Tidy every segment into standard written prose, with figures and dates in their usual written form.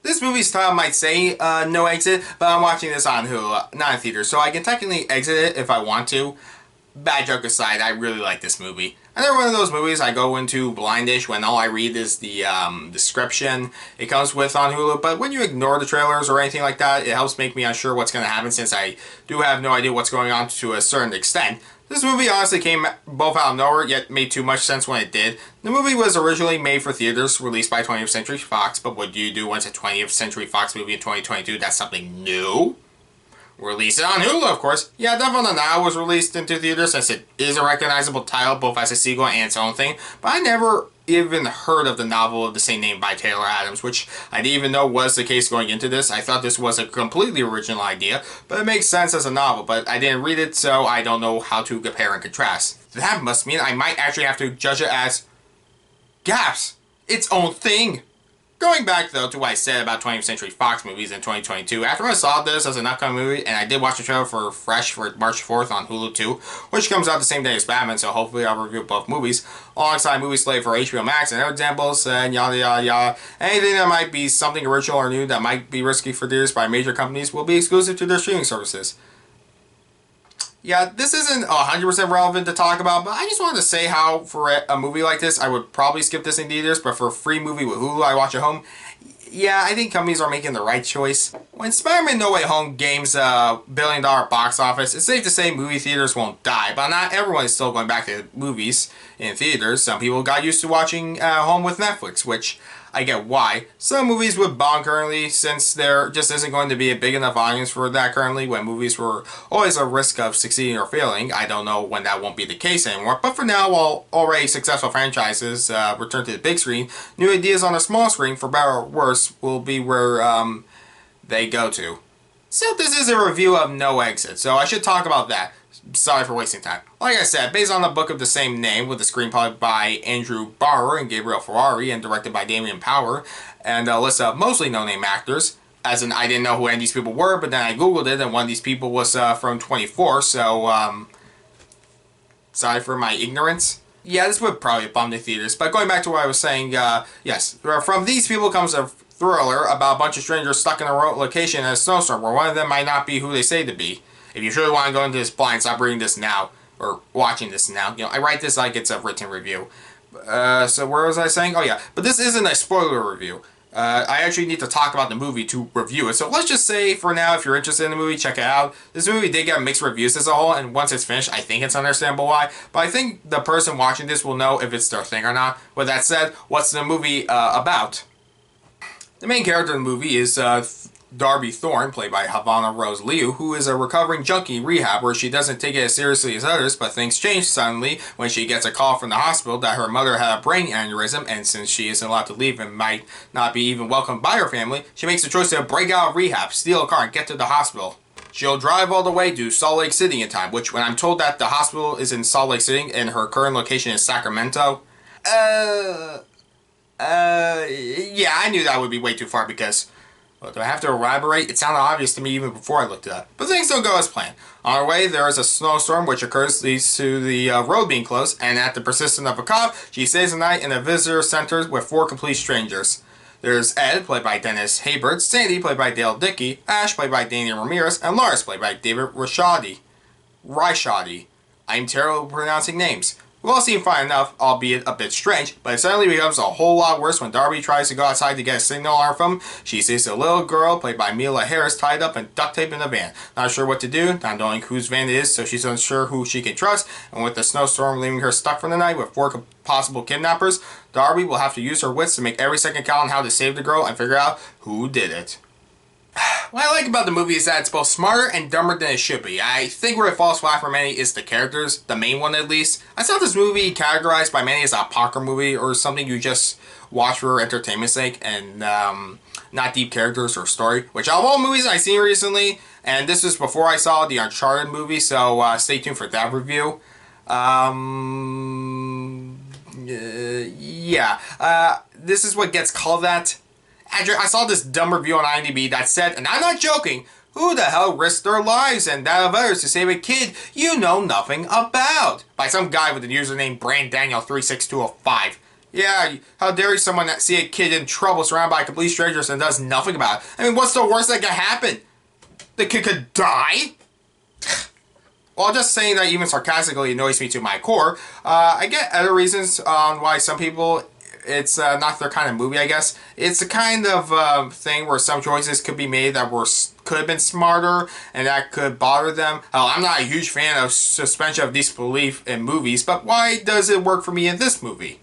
This movie's title might say no exit, but I'm watching this on Hulu, not in theaters, so I can technically exit it if I want to. Bad joke aside, I really like this movie. Another one of those movies I go into blindish when all I read is the description it comes with on Hulu, but when you ignore the trailers or anything like that, it helps make me unsure what's going to happen since I do have no idea what's going on to a certain extent. This movie honestly came both out of nowhere, yet made too much sense when it did. The movie was originally made for theaters, released by 20th Century Fox, but what do you do once a 20th Century Fox movie in 2022? That's something new. Release it on Hulu, of course. Yeah, Death on the Nile was released into theaters since it is a recognizable title, both as a sequel and its own thing, but I never even heard of the novel of the same name by Taylor Adams, which I didn't even know was the case going into this. I thought this was a completely original idea, but it makes sense as a novel, but I didn't read it, so I don't know how to compare and contrast. That must mean I might actually have to judge it as gaps, its own thing. Going back, though, to what I said about 20th Century Fox movies in 2022, after I saw this as an upcoming movie, and I did watch the trailer for Fresh for March 4th on Hulu too, which comes out the same day as Batman, so hopefully I'll review both movies, alongside movie slate for HBO Max and other examples, and yada yada yada. Anything that might be something original or new that might be risky for theaters by major companies will be exclusive to their streaming services. Yeah, this isn't 100% relevant to talk about, but I just wanted to say how for a movie like this, I would probably skip this in theaters, but for a free movie with Hulu I watch at home, yeah, I think companies are making the right choice. When Spider-Man No Way Home gains a billion-dollar box office, it's safe to say movie theaters won't die, but not everyone is still going back to movies in theaters. Some people got used to watching at home with Netflix, which I get why. Some movies would bomb currently since there just isn't going to be a big enough audience for that currently when movies were always a risk of succeeding or failing. I don't know when that won't be the case anymore, but for now, while already successful franchises return to the big screen, new ideas on a small screen, for better or worse, will be where they go to. So this is a review of No Exit, so I should talk about that. Sorry for wasting time. Like I said, based on the book of the same name, with a screenplay by Andrew Barber and Gabriel Ferrari, and directed by Damien Power, and a list of mostly no-name actors. As in, I didn't know who any of these people were, but then I googled it, and one of these people was from 24, so, sorry for my ignorance. Yeah, this would probably bomb the theaters, but going back to what I was saying, yes, from these people comes a thriller about a bunch of strangers stuck in a remote location in a snowstorm, where one of them might not be who they say to be. If you truly want to go into this blind, stop reading this now, or watching this now. You know, I write this like it's a written review. So where was I saying? Oh yeah, but this isn't a spoiler review. I actually need to talk about the movie to review it. So let's just say, for now, if you're interested in the movie, check it out. This movie did get mixed reviews as a whole, and once it's finished, I think it's understandable why. But I think the person watching this will know if it's their thing or not. With that said, what's the movie about? The main character in the movie is Darby Thorne, played by Havana Rose Liu, who is a recovering junkie in rehab where she doesn't take it as seriously as others, but things change suddenly when she gets a call from the hospital that her mother had a brain aneurysm, and since she isn't allowed to leave and might not be even welcomed by her family, she makes the choice to break out of rehab, steal a car, and get to the hospital. She'll drive all the way to Salt Lake City in time, which when I'm told that the hospital is in Salt Lake City and her current location is Sacramento, yeah, I knew that would be way too far because, well, do I have to elaborate? It sounded obvious to me even before I looked it up. But things don't go as planned. On our way, there is a snowstorm which occurs leads to the road being closed, and at the persistence of a cop, she stays the night in a visitor center with 4 complete strangers. There's Ed, played by Denis Haybert, Sandi, played by Dale Dickey, Ash, played by Danny Ramirez, and Lars, played by David Ryshadi. I'm terrible at pronouncing names. We've all seen fine enough, albeit a bit strange, but it suddenly becomes a whole lot worse when Darby tries to go outside to get a signal alarm from him. She sees a little girl, played by Mila Harris, tied up and duct taped in a van. Not sure what to do, not knowing whose van it is, so she's unsure who she can trust, and with the snowstorm leaving her stuck for the night with 4 possible kidnappers, Darby will have to use her wits to make every second count on how to save the girl and figure out who did it. What I like about the movie is that it's both smarter and dumber than it should be. I think where it falls flat for many is the characters, the main one at least. I saw this movie categorized by many as a poker movie or something you just watch for entertainment's sake and not deep characters or story, which out of all movies I've seen recently, and this was before I saw the Uncharted movie, so stay tuned for that review. This is what gets called that. I saw this dumb review on IMDb that said, and I'm not joking, who the hell risked their lives and that of others to save a kid you know nothing about? By some guy with the username BrandDaniel36205. Yeah, how dare someone that see a kid in trouble surrounded by complete strangers and does nothing about it? I mean, what's the worst that could happen? The kid could die? Well, just saying that even sarcastically annoys me to my core. I get other reasons on why some people, it's not their kind of movie, I guess. It's a kind of thing where some choices could be made that could have been smarter and that could bother them. I'm not a huge fan of suspension of disbelief in movies, but why does it work for me in this movie?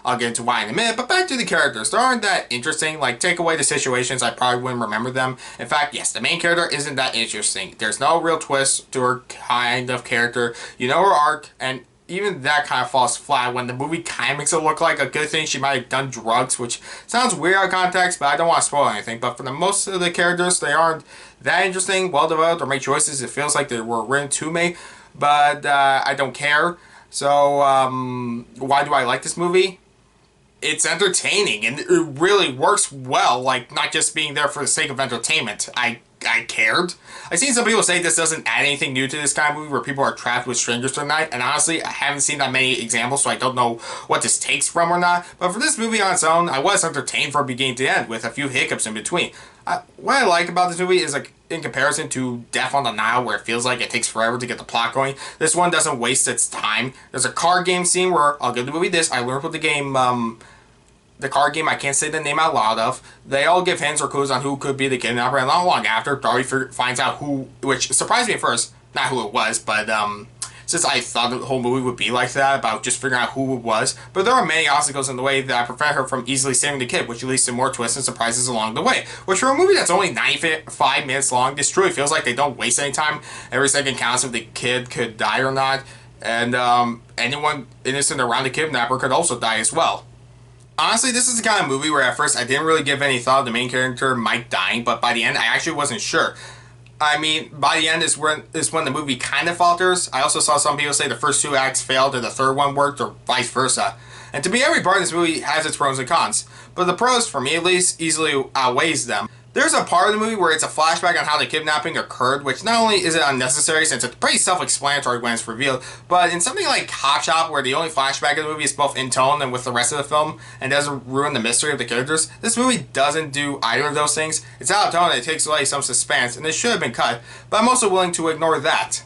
I'll get into why in a minute, but back to the characters. They aren't that interesting. Like, take away the situations, I probably wouldn't remember them. In fact, yes, the main character isn't that interesting. There's no real twist to her kind of character. You know her arc, and even that kind of falls flat when the movie kind of makes it look like a good thing she might have done drugs, which sounds weird out of context, but I don't want to spoil anything. But for the most of the characters, they aren't that interesting, well-developed, or make choices. It feels like they were written to me, but I don't care. So, why do I like this movie? It's entertaining, and it really works well, like, not just being there for the sake of entertainment. I cared. I've seen some people say this doesn't add anything new to this kind of movie where people are trapped with strangers for the night, and honestly, I haven't seen that many examples, so I don't know what this takes from or not. But for this movie on its own, I was entertained from beginning to end, with a few hiccups in between. What I like about this movie is, like, in comparison to Death on the Nile, where it feels like it takes forever to get the plot going, this one doesn't waste its time. There's a card game scene where, I'll give the movie this, I learned with the game, the card game I can't say the name out loud of. They all give hints or clues on who could be the kidnapper, and not long after, Darby finds out who, which surprised me at first, not who it was, but since I thought the whole movie would be like that, about just figuring out who it was. But there are many obstacles in the way that prevent her from easily saving the kid, which leads to more twists and surprises along the way. Which for a movie that's only 95 minutes long, this truly feels like they don't waste any time. Every second counts if the kid could die or not, and anyone innocent around the kidnapper could also die as well. Honestly, this is the kind of movie where at first I didn't really give any thought to the main character Mike dying, but by the end I actually wasn't sure. I mean, by the end is when the movie kind of falters. I also saw some people say the first two acts failed and the third one worked, or vice versa. And to me, every part of this movie has its pros and cons, but the pros, for me at least, easily outweighs them. There's a part of the movie where it's a flashback on how the kidnapping occurred, which not only is it unnecessary since it's pretty self-explanatory when it's revealed, but in something like Hot Shot, where the only flashback of the movie is both in tone and with the rest of the film, and doesn't ruin the mystery of the characters, this movie doesn't do either of those things. It's out of tone and it takes away some suspense, and it should have been cut, but I'm also willing to ignore that.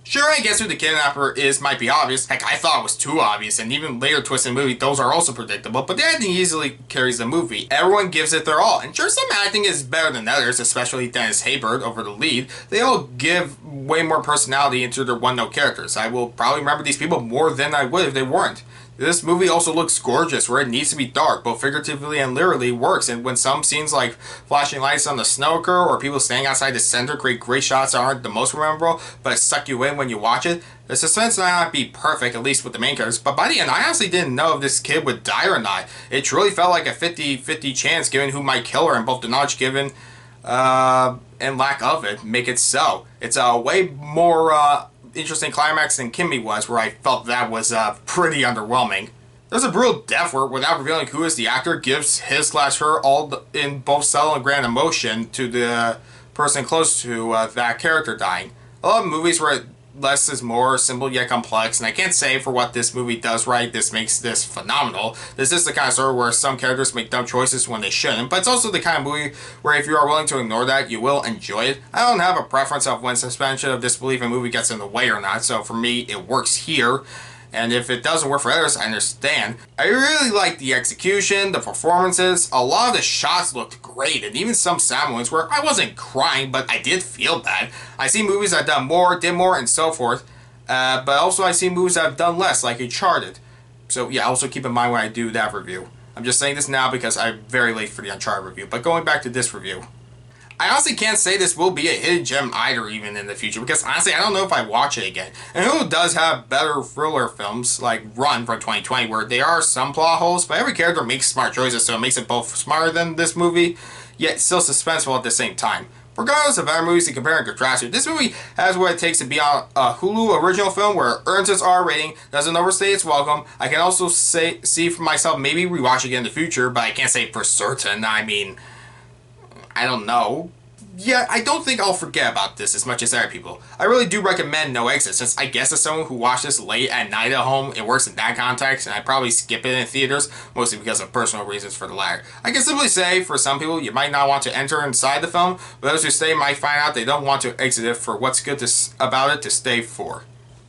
Sure, I guess who the kidnapper is might be obvious. Heck, I thought it was too obvious, and even later twists in the movie, those are also predictable, but the acting easily carries the movie. Everyone gives it their all, and sure, some acting is better than others, especially Denis Haybert over the lead. They all give way more personality into their one-note characters. I will probably remember these people more than I would if they weren't. This movie also looks gorgeous, where it needs to be dark, both figuratively and literally works, and when some scenes like flashing lights on the snow occur, or people standing outside the center create great shots that aren't the most memorable, but suck you in when you watch it, the suspense might not be perfect, at least with the main characters, but by the end, I honestly didn't know if this kid would die or not. It truly felt like a 50-50 chance given who might kill her, and both the knowledge given and lack of it make it so. It's a way more interesting climax than Kimmy was, where I felt that was pretty underwhelming. There's a brutal death where, without revealing who is the actor, gives his/her all in both subtle and grand emotion to the person close to that character dying. I love movies where less is more, simple yet complex, and I can't say for what this movie does right, this makes this phenomenal. This is the kind of story where some characters make dumb choices when they shouldn't, but it's also the kind of movie where if you are willing to ignore that, you will enjoy it. I don't have a preference of when suspension of disbelief in a movie gets in the way or not, so for me, it works here. And if it doesn't work for others, I understand. I really like the execution, the performances. A lot of the shots looked great, and even some sad moments where I wasn't crying, but I did feel bad. I see movies that have done more, did more, and so forth. But also I see movies that have done less, like Uncharted. So yeah, also keep in mind when I do that review. I'm just saying this now because I'm very late for the Uncharted review. But going back to this review, I honestly can't say this will be a hidden gem either even in the future, because honestly I don't know if I watch it again. And Hulu does have better thriller films like Run from 2020 where there are some plot holes, but every character makes smart choices, so it makes it both smarter than this movie, yet still suspenseful at the same time. Regardless of other movies to compare and contrast with, this movie has what it takes to be on a Hulu original film where it earns its R rating, doesn't overstay its welcome. I can also see for myself maybe rewatch it again in the future, but I can't say for certain. I mean, I don't know. yeah, I don't think I'll forget about this as much as other people. I really do recommend No Exit, since I guess as someone who watched this late at night at home, it works in that context, and I probably skip it in theaters, mostly because of personal reasons for the latter. I can simply say, for some people, you might not want to enter inside the film, but those who stay might find out they don't want to exit it for what's good about it to stay for.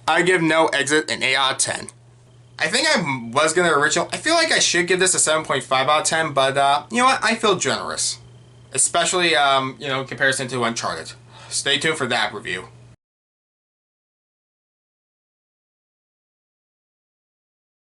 I give No Exit an 8 out of 10. I think I was going to I feel like I should give this a 7.5 out of 10, but you know what, I feel generous. Especially, in comparison to Uncharted. Stay tuned for that review.